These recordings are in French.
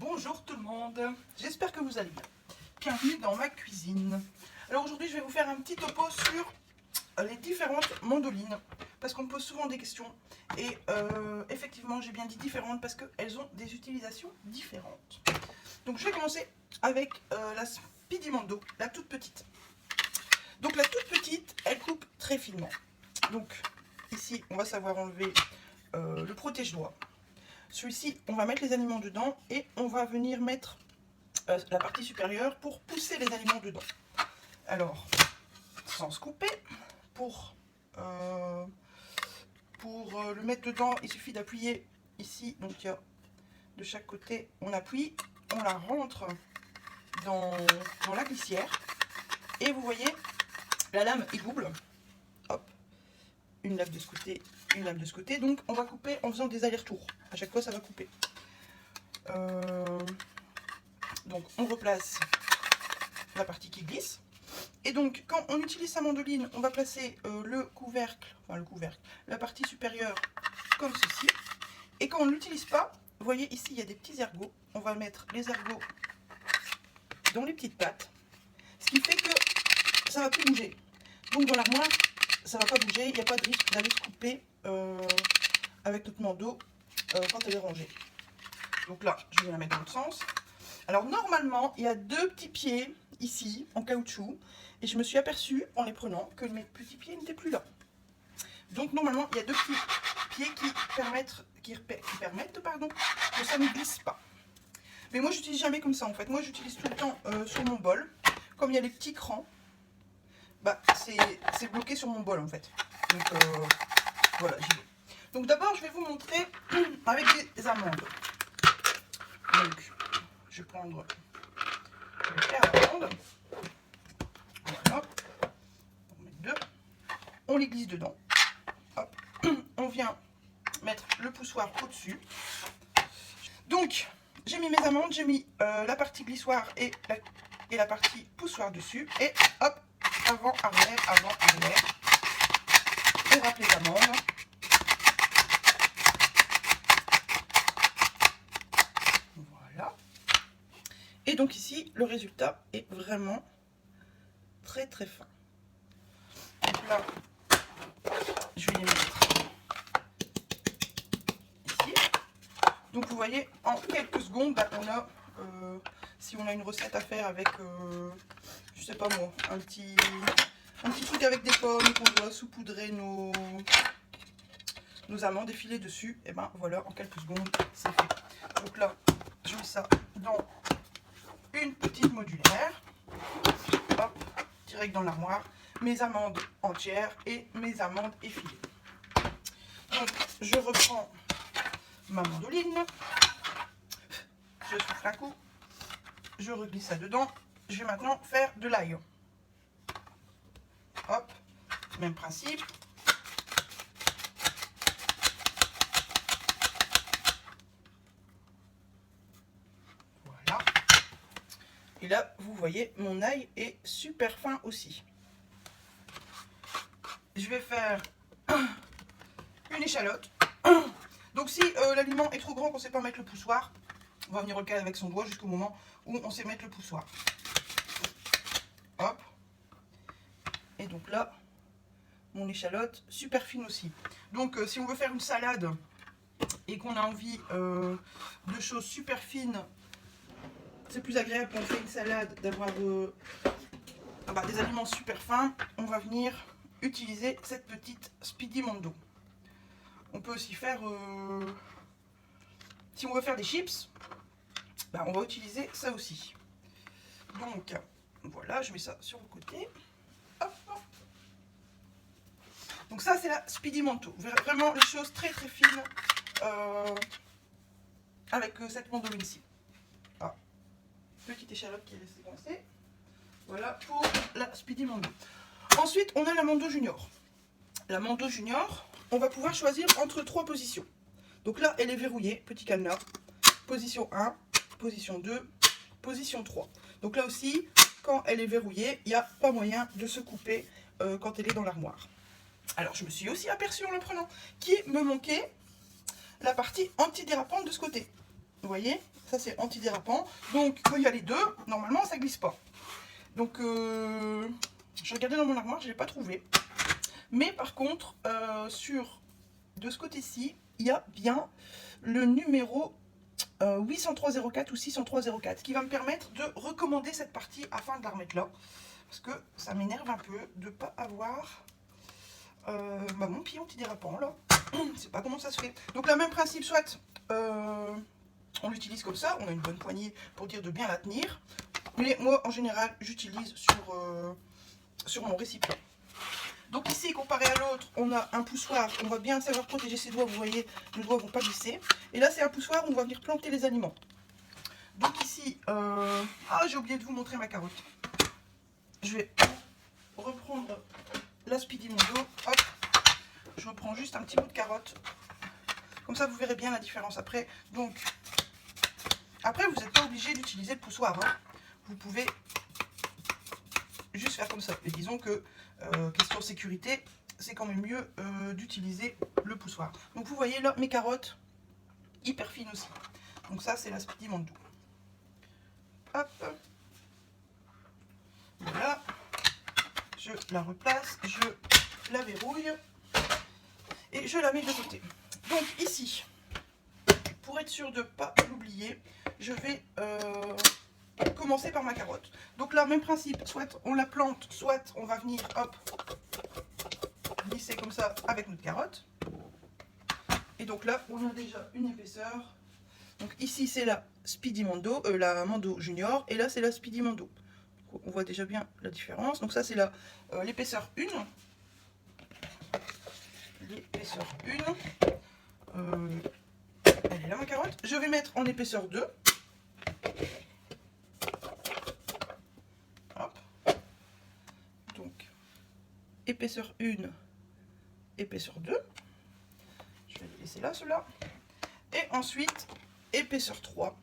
Bonjour tout le monde, j'espère que vous allez bien. Bienvenue dans ma cuisine. Alors aujourd'hui je vais vous faire un petit topo sur les différentes mandolines, parce qu'on me pose souvent des questions et effectivement j'ai bien dit différentes parce qu'elles ont des utilisations différentes. Donc je vais commencer avec la Speedy Mando, la toute petite. Donc la toute petite, elle coupe très finement. Donc ici on va savoir enlever le protège-doigts. Celui-ci, on va mettre les aliments dedans et on va venir mettre la partie supérieure pour pousser les aliments dedans. Alors, sans se couper, pour le mettre dedans, il suffit d'appuyer ici. Donc, il y a de chaque côté, on appuie, on la rentre dans la glissière. Et vous voyez, la lame est double. Hop, une lame de ce côté, une lame de ce côté. Donc, on va couper en faisant des allers-retours. À chaque fois, ça va couper. Donc, on replace la partie qui glisse. Et donc, quand on utilise sa mandoline, on va placer le couvercle, la partie supérieure comme ceci. Et quand on ne l'utilise pas, vous voyez ici, il y a des petits ergots. On va mettre les ergots dans les petites pattes. Ce qui fait que ça ne va plus bouger. Donc, dans l'armoire, ça ne va pas bouger. Il n'y a pas de risque d'aller se couper avec notre mando quand elle est rangée. Donc là, je vais la mettre dans l'autre sens. Alors normalement, il y a deux petits pieds ici, en caoutchouc. Et je me suis aperçue, en les prenant, que mes petits pieds n'étaient plus là. Donc normalement, il y a deux petits pieds qui permettent que ça ne glisse pas. Mais moi, j'utilise jamais comme ça en fait. Moi, j'utilise tout le temps sur mon bol. Comme il y a les petits crans, bah, c'est bloqué sur mon bol en fait. Donc voilà, j'y vais. Donc d'abord, je vais vous montrer avec des amandes. Donc, je vais prendre le fer d'amande. Voilà. On met deux. On les glisse dedans. Hop. On vient mettre le poussoir au-dessus. Donc, j'ai mis mes amandes, j'ai mis la partie glissoire et la partie poussoir dessus. Et hop, avant, arrière, avant, arrière. On râpe les amandes. Et donc ici, le résultat est vraiment très très fin. Donc là, je vais les mettre ici. Donc vous voyez, en quelques secondes, bah, on a, si on a une recette à faire avec, je sais pas moi, un petit truc avec des pommes, qu'on doit saupoudrer nos amandes effilées dessus, et ben voilà, en quelques secondes, c'est fait. Donc là, je mets ça dans une petite modulaire, hop, direct dans l'armoire, mes amandes entières et mes amandes effilées. Donc je reprends ma mandoline, je souffle un coup, je reglisse ça dedans. Je vais maintenant faire de l'ail. Hop, même principe. Et là, vous voyez, mon ail est super fin aussi. Je vais faire une échalote. Donc si l'aliment est trop grand qu'on ne sait pas mettre le poussoir, on va venir le caler avec son doigt jusqu'au moment où on sait mettre le poussoir. Hop. Et donc là, mon échalote super fine aussi. Donc si on veut faire une salade et qu'on a envie de choses super fines, c'est plus agréable quand on fait une salade d'avoir des aliments super fins. On va venir utiliser cette petite Speedy Mando. On peut aussi faire, si on veut faire des chips, bah, on va utiliser ça aussi. Donc voilà, je mets ça sur le côté. Hop. Donc ça c'est la Speedy Mando. Vraiment les choses très très fines avec cette mandoline ici. Ah. Petite échalote qui est restée coincée. Voilà pour la Speedy Mando. Ensuite, on a la Mando Junior. La Mando Junior, on va pouvoir choisir entre trois positions. Donc là, elle est verrouillée, petit cadenas. Position 1, position 2, position 3. Donc là aussi, quand elle est verrouillée, il n'y a pas moyen de se couper quand elle est dans l'armoire. Alors, je me suis aussi aperçue en le prenant qu'il me manquait la partie antidérapante de ce côté. Vous voyez, ça c'est antidérapant. Donc quand il y a les deux, normalement ça glisse pas. Donc j'ai regardé dans mon armoire, je l'ai pas trouvé. Mais par contre, de ce côté-ci, il y a bien le numéro 80304 ou 60304 qui va me permettre de recommander cette partie afin de la remettre là. Parce que ça m'énerve un peu de ne pas avoir mon pied antidérapant là. Je sais pas comment ça se fait. Donc le même principe, soit on l'utilise comme ça, on a une bonne poignée pour dire de bien la tenir. Mais moi en général j'utilise sur mon récipient. Donc ici, comparé à l'autre, on a un poussoir, on va bien savoir protéger ses doigts, vous voyez, les doigts ne vont pas glisser. Et là, c'est un poussoir où on va venir planter les aliments. Donc ici, j'ai oublié de vous montrer ma carotte. Je vais reprendre la Speedy Mondo. Hop, je reprends juste un petit bout de carotte. Comme ça, vous verrez bien la différence après. Donc, après, vous n'êtes pas obligé d'utiliser le poussoir. Hein. Vous pouvez juste faire comme ça. Et disons que, question sécurité, c'est quand même mieux d'utiliser le poussoir. Donc vous voyez là, mes carottes, hyper fines aussi. Donc ça, c'est la Speedy Mondo. Hop. Voilà. Je la replace, je la verrouille et je la mets de côté. Donc ici, pour être sûr de ne pas l'oublier, je vais commencer par ma carotte. Donc là, même principe, soit on la plante, soit on va venir, hop, glisser comme ça avec notre carotte. Et donc là, on a déjà une épaisseur. Donc ici, c'est la Speedy Mondo, la Mondo Junior, et là, c'est la Speedy Mondo. On voit déjà bien la différence. Donc ça, c'est l'épaisseur 1. L'épaisseur 1. Elle est là, ma carotte. Je vais mettre en épaisseur 2. Hop. Donc, épaisseur 1, épaisseur 2. Je vais les laisser là, ceux-là. Et ensuite, épaisseur 3.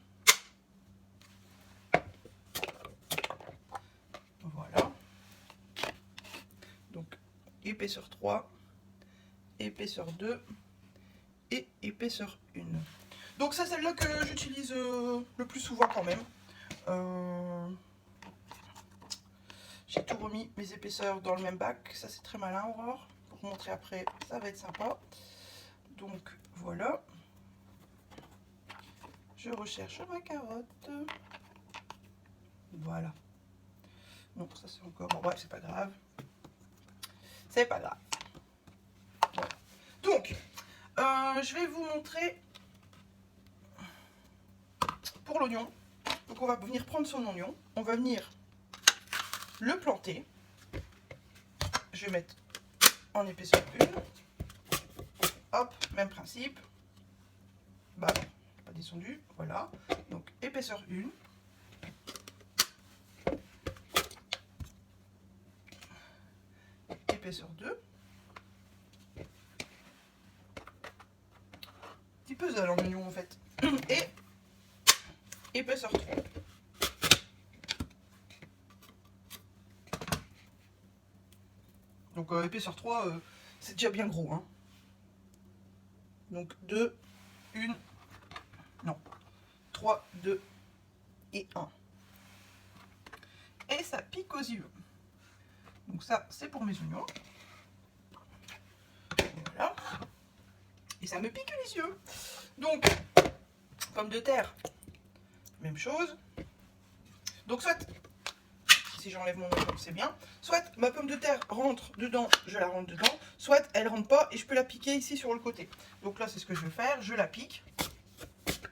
Voilà. Donc, épaisseur 3, épaisseur 2 et épaisseur 1. Donc, c'est celle-là que j'utilise le plus souvent quand même. J'ai tout remis mes épaisseurs dans le même bac. Ça, c'est très malin, Aurore. Pour vous montrer après, ça va être sympa. Donc, voilà. Je recherche ma carotte. Voilà. Donc, ça, c'est encore... Bon, bref, c'est pas grave. C'est pas grave. Voilà. Donc, je vais vous montrer pour l'oignon. Donc, on va venir prendre son oignon. On va venir le planter. Je vais mettre en épaisseur 1. Hop, même principe. Bah, pas descendu. Voilà. Donc, épaisseur 1. Épaisseur 2. Petit peu ça, l'oignon, en fait. Et épaisseur 3. Donc épaisseur 3, c'est déjà bien gros. Hein. Donc 2, 1, non, 3, 2 et 1. Et ça pique aux yeux. Donc ça, c'est pour mes oignons. Voilà. Et ça me pique les yeux. Donc, pommes de terre, même chose. Donc soit... Si j'enlève mon oignon, c'est bien. Soit ma pomme de terre rentre dedans, je la rentre dedans. Soit elle rentre pas et je peux la piquer ici sur le côté. Donc là, c'est ce que je vais faire. Je la pique.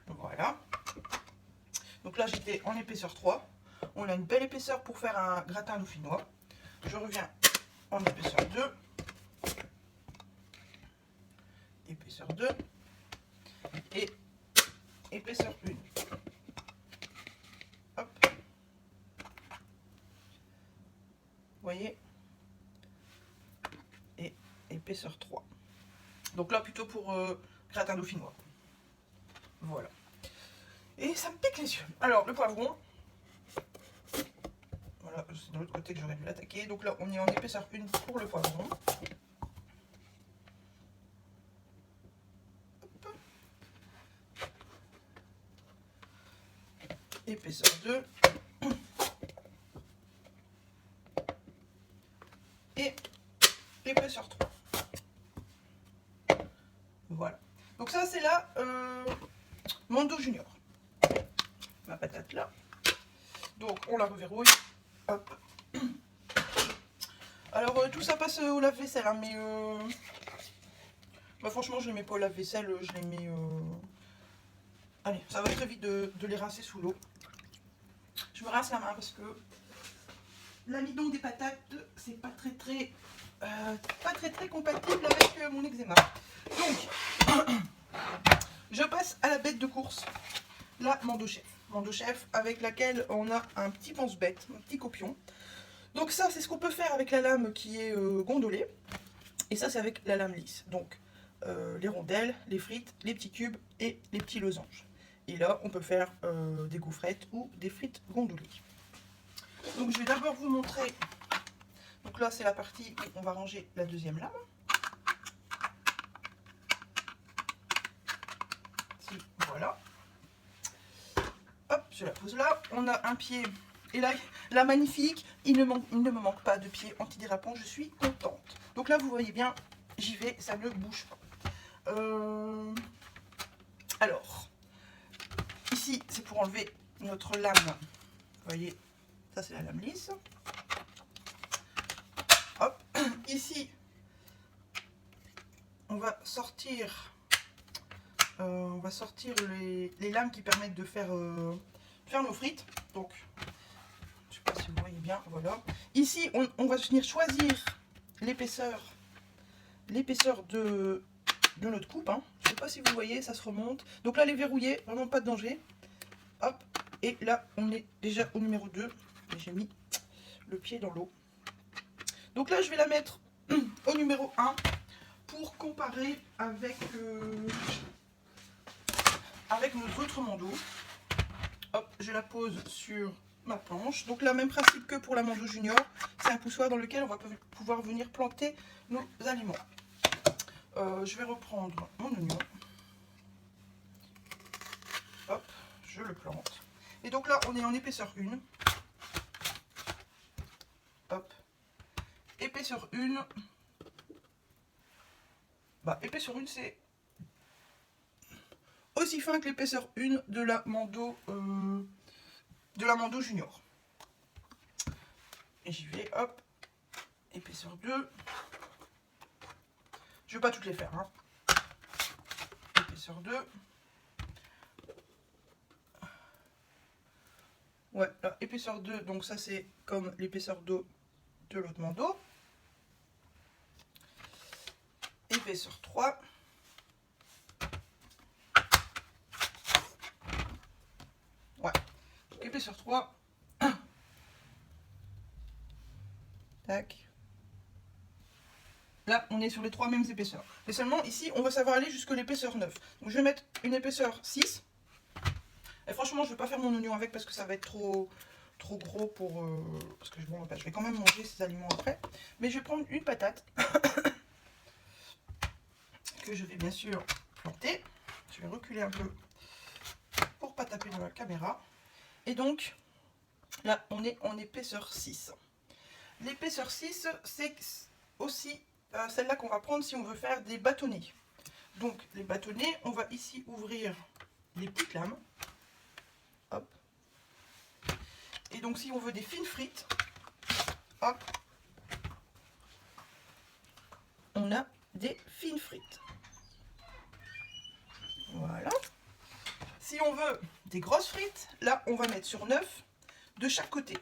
Voilà. Donc là, j'étais en épaisseur 3. On a une belle épaisseur pour faire un gratin dauphinois. Je reviens en épaisseur 2. Épaisseur 2. Et épaisseur 1. Hop. Vous voyez, et épaisseur 3. Donc là, plutôt pour gratin dauphinois. Voilà. Et ça me pique les yeux. Alors, le poivron. Voilà, c'est de l'autre côté que j'aurais dû l'attaquer. Donc là, on est en épaisseur 1 pour le poivron. Hop. épaisseur 2 et épaisseur 3. Voilà. Donc ça c'est la Mando Junior. Ma patate là. Donc on la reverrouille. Hop. Alors tout ça passe au lave-vaisselle, hein, mais bah, franchement je les mets pas au lave-vaisselle, je les mets... Allez, ça va très vite de les rincer sous l'eau. Je me rince la main parce que l'amidon des patates, c'est pas très compatible avec mon eczéma. Donc, je passe à la bête de course, la Mando Chef. Mando Chef avec laquelle on a un petit pense-bête, un petit copion. Donc ça, c'est ce qu'on peut faire avec la lame qui est gondolée. Et ça, c'est avec la lame lisse. Donc, les rondelles, les frites, les petits cubes et les petits losanges. Et là, on peut faire des gaufrettes ou des frites gondolées. Donc, je vais d'abord vous montrer. Donc là, c'est la partie où on va ranger la deuxième lame. Voilà. Hop, je la pose là. On a un pied. Et là, magnifique. Il ne me manque pas de pied antidérapant. Je suis contente. Donc là, vous voyez bien, j'y vais. Ça ne bouge pas. Alors, ici, c'est pour enlever notre lame. Vous voyez, ça, c'est la lame lisse. Hop. Ici, on va sortir les lames qui permettent de faire nos frites. Donc, je ne sais pas si vous voyez bien, voilà. Ici, on va venir choisir l'épaisseur de notre coupe. Hein. Je ne sais pas si vous voyez, ça se remonte. Donc là, elle est verrouillée, vraiment pas de danger. Hop, et là, on est déjà au numéro 2. Et j'ai mis le pied dans l'eau. Donc là, je vais la mettre au numéro 1 pour comparer avec notre autre Mando. Hop, je la pose sur ma planche. Donc là, même principe que pour la Mando Junior. C'est un poussoir dans lequel on va pouvoir venir planter nos aliments. Je vais reprendre mon oignon. Hop, je le plante. Et donc là, on est en épaisseur 1. Hop. Épaisseur 1. Bah, épaisseur 1, c'est aussi fin que l'épaisseur 1 de la Mando Junior. Et j'y vais, hop. Épaisseur 2. Je ne vais pas toutes les faire. Hein. Épaisseur 2. Ouais, là, épaisseur 2, donc ça c'est comme l'épaisseur d'eau de l'autre Mando. Épaisseur 3. Ouais, donc épaisseur 3. Tac. Là, on est sur les 3 mêmes épaisseurs. Mais seulement, ici, on va savoir aller jusqu'à l'épaisseur 9. Donc, je vais mettre une épaisseur 6. Et franchement, je ne vais pas faire mon oignon avec parce que ça va être trop gros pour... parce que bon, je vais quand même manger ces aliments après. Mais je vais prendre une patate que je vais bien sûr planter. Je vais reculer un peu pour ne pas taper dans la caméra. Et donc, là, on est en épaisseur 6. L'épaisseur 6, c'est aussi celle-là qu'on va prendre si on veut faire des bâtonnets. Donc, les bâtonnets, on va ici ouvrir les petites lames. Hop. Et donc, si on veut des fines frites, hop, on a des fines frites. Voilà. Si on veut des grosses frites, là, on va mettre sur 9 de chaque côté.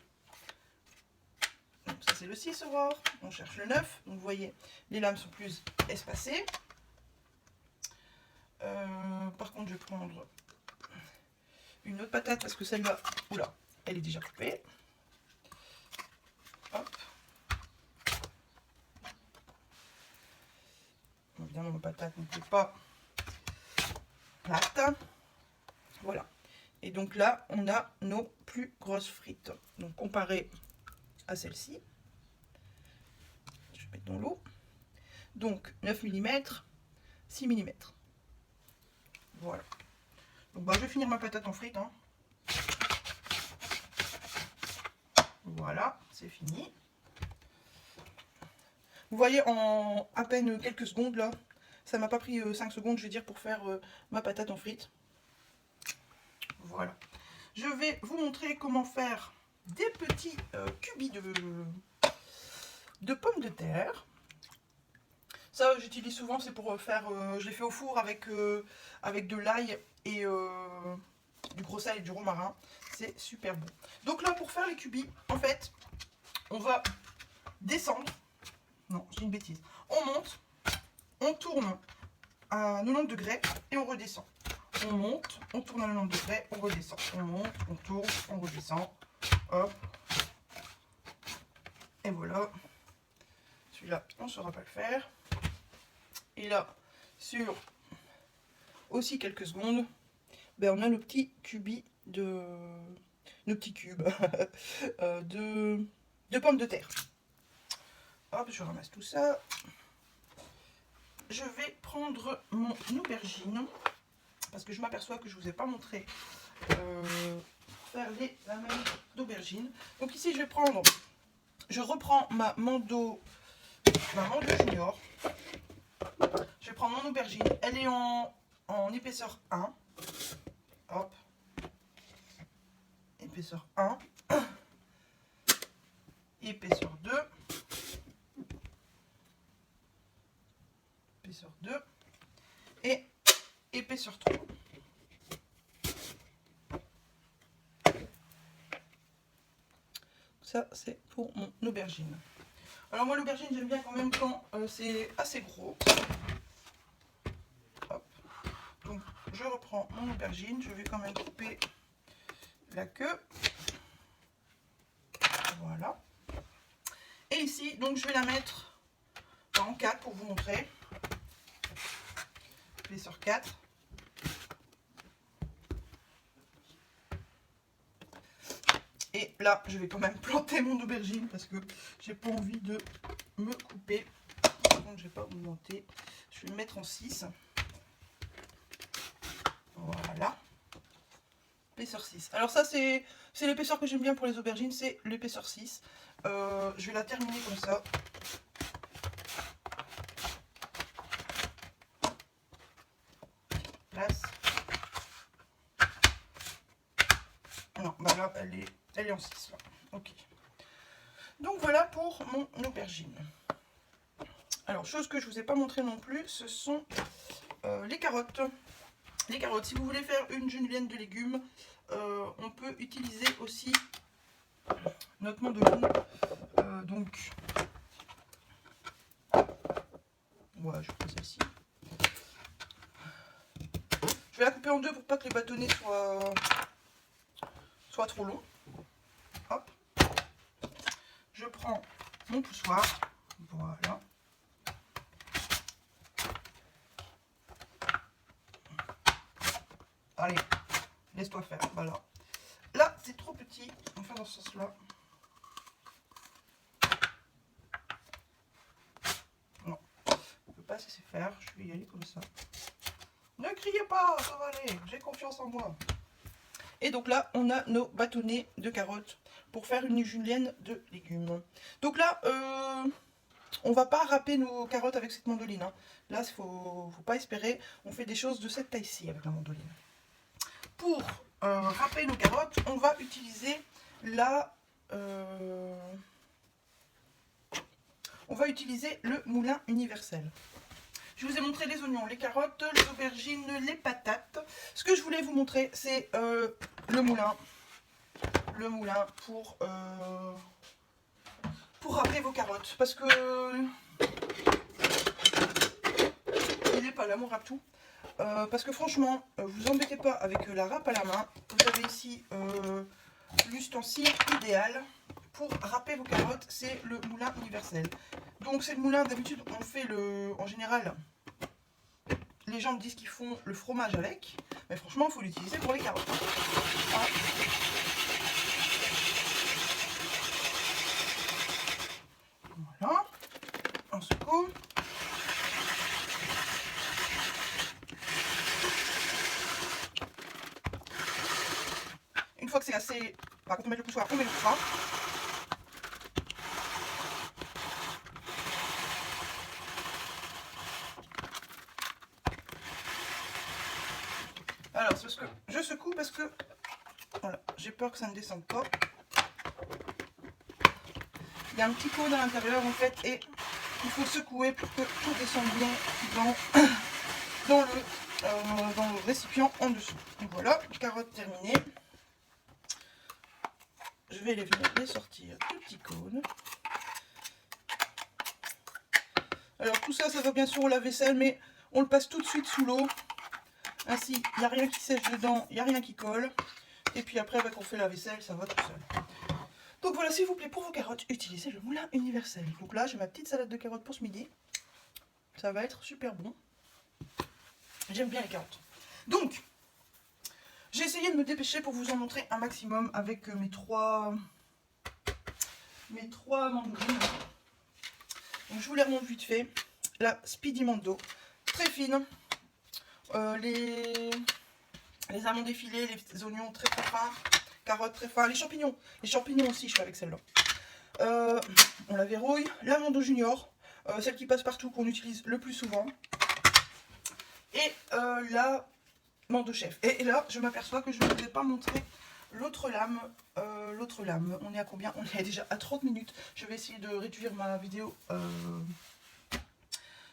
Donc, ça, c'est le 6 Aurore. On cherche le 9. Donc, vous voyez, les lames sont plus espacées. Par contre, je vais prendre une autre patate parce que celle-là, oula, elle est déjà coupée. Hop. Évidemment, ma patate n'était pas plate. Voilà. Et donc là, on a nos plus grosses frites. Donc, comparé à celle-ci, je vais mettre dans l'eau. Donc, 9 mm, 6 mm. Voilà. Donc, bah, je vais finir ma patate en frites. Hein. Voilà, c'est fini. Vous voyez, en à peine quelques secondes là, ça m'a pas pris 5 secondes, je veux dire, pour faire ma patate en frites. Voilà. Je vais vous montrer comment faire des petits cubis de pommes de terre. Ça, j'utilise souvent, c'est pour faire, je les fais au four avec de l'ail et du gros sel et du romarin. C'est super bon. Donc là, pour faire les cubis, en fait, on va descendre. Non, j'ai une bêtise. On monte, on tourne à 90 degrés et on redescend. On monte, on tourne à 90 degrés, on redescend. On monte, on tourne, on redescend. Hop. Et voilà. Celui-là, on ne saura pas le faire. Et là, sur aussi quelques secondes, ben on a nos petits cubis nos petits cubes de pommes de terre. Hop, je ramasse tout ça. Je vais prendre mon aubergine parce que je m'aperçois que je ne vous ai pas montré faire la manip d'aubergine. Donc ici, je reprends ma mando junior. Je vais prendre mon aubergine. Elle est en épaisseur 1. Hop. Épaisseur 1. Épaisseur 2. Épaisseur 2. Et épaisseur 3. Ça, c'est pour mon aubergine. Alors moi, l'aubergine, j'aime bien quand même quand c'est assez gros. Hop. Donc, je reprends mon aubergine. Je vais quand même couper la queue. Voilà. Et ici, donc, je vais la mettre en 4 pour vous montrer. Épaisseur 4. Et là, je vais quand même planter mon aubergine parce que j'ai pas envie de me couper. Donc, je vais pas augmenter. Je vais le mettre en 6. Voilà. Épaisseur 6. Alors ça, c'est l'épaisseur que j'aime bien pour les aubergines, c'est l'épaisseur 6. Je vais la terminer comme ça. Place. Non, bah là, elle est en 6. Là. Ok. Donc voilà pour mon aubergine. Alors, chose que je ne vous ai pas montré non plus, ce sont les carottes. Les carottes, si vous voulez faire une julienne de légumes, on peut utiliser aussi notre mandoline. Donc, voilà, je prends celle-ci. Je vais la couper en deux pour pas que les bâtonnets soient trop longs. Hop. Je prends mon poussoir. Voilà. Allez, laisse-toi faire. Voilà. Là, c'est trop petit. On va faire dans ce sens-là. Non, on ne peut pas se laisser faire. Je vais y aller comme ça. Ne criez pas, ça va aller. J'ai confiance en moi. Et donc là, on a nos bâtonnets de carottes pour faire une julienne de légumes. Donc là, on va pas râper nos carottes avec cette mandoline. Hein. Là, il faut pas espérer. On fait des choses de cette taille-ci avec la mandoline. Pour râper nos carottes, on va utiliser le moulin universel. Je vous ai montré les oignons, les carottes, les aubergines, les patates. Ce que je voulais vous montrer, c'est le moulin. Le moulin pour râper vos carottes. Parce que il n'est pas là, mon râpe tout. Parce que franchement, vous embêtez pas avec la râpe à la main. Vous avez ici l'ustensile idéal pour râper vos carottes, c'est le moulin universel. Donc c'est le moulin, d'habitude on fait en général, les gens me disent qu'ils font le fromage avec, mais franchement il faut l'utiliser pour les carottes. Ah. Voilà, on secoue. Une fois que c'est assez, bah, quand on met le poussoir, on met le poussoir. Alors, c'est parce que je secoue parce que voilà, j'ai peur que ça ne descende pas. Il y a un petit cône à l'intérieur en fait et il faut secouer pour que tout descende bien dans le récipient en dessous. Donc voilà, carottes terminées. Je vais venir les sortir du petit cône. Alors tout ça, ça va bien sûr au lave-vaisselle, mais on le passe tout de suite sous l'eau. Ainsi, il n'y a rien qui sèche dedans, il n'y a rien qui colle. Et puis après, quand on fait la vaisselle, ça va tout seul. Donc voilà, s'il vous plaît, pour vos carottes, utilisez le moulin universel. Donc là, j'ai ma petite salade de carottes pour ce midi. Ça va être super bon. J'aime bien les carottes. Donc, j'ai essayé de me dépêcher pour vous en montrer un maximum avec mes trois mandarines. Donc je vous les remonte vite fait. La Speedy Mando, très fine. Les amandes effilées, les oignons très très fins, carottes très fins, les champignons aussi je fais avec celle-là. On la verrouille, la Mando Junior, celle qui passe partout, qu'on utilise le plus souvent, et la Mando Chef. Et là je m'aperçois que je ne vous ai pas montré l'autre lame. On est à combien? On est déjà à 30 minutes. Je vais essayer de réduire ma vidéo.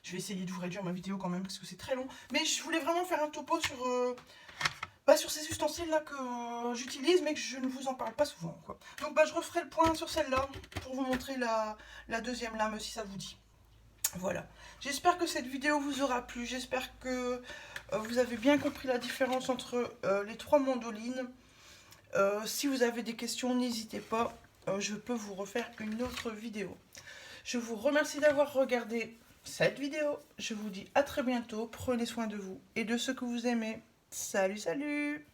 Je vais essayer de vous réduire ma vidéo quand même parce que c'est très long. Mais je voulais vraiment faire un topo sur ces ustensiles là que j'utilise mais que je ne vous en parle pas souvent, quoi. Donc je referai le point sur celle-là pour vous montrer la deuxième lame si ça vous dit. Voilà. J'espère que cette vidéo vous aura plu. J'espère que vous avez bien compris la différence entre les trois mandolines. Si vous avez des questions, n'hésitez pas. Je peux vous refaire une autre vidéo. Je vous remercie d'avoir regardé cette vidéo. Je vous dis à très bientôt. Prenez soin de vous et de ceux que vous aimez. Salut, salut!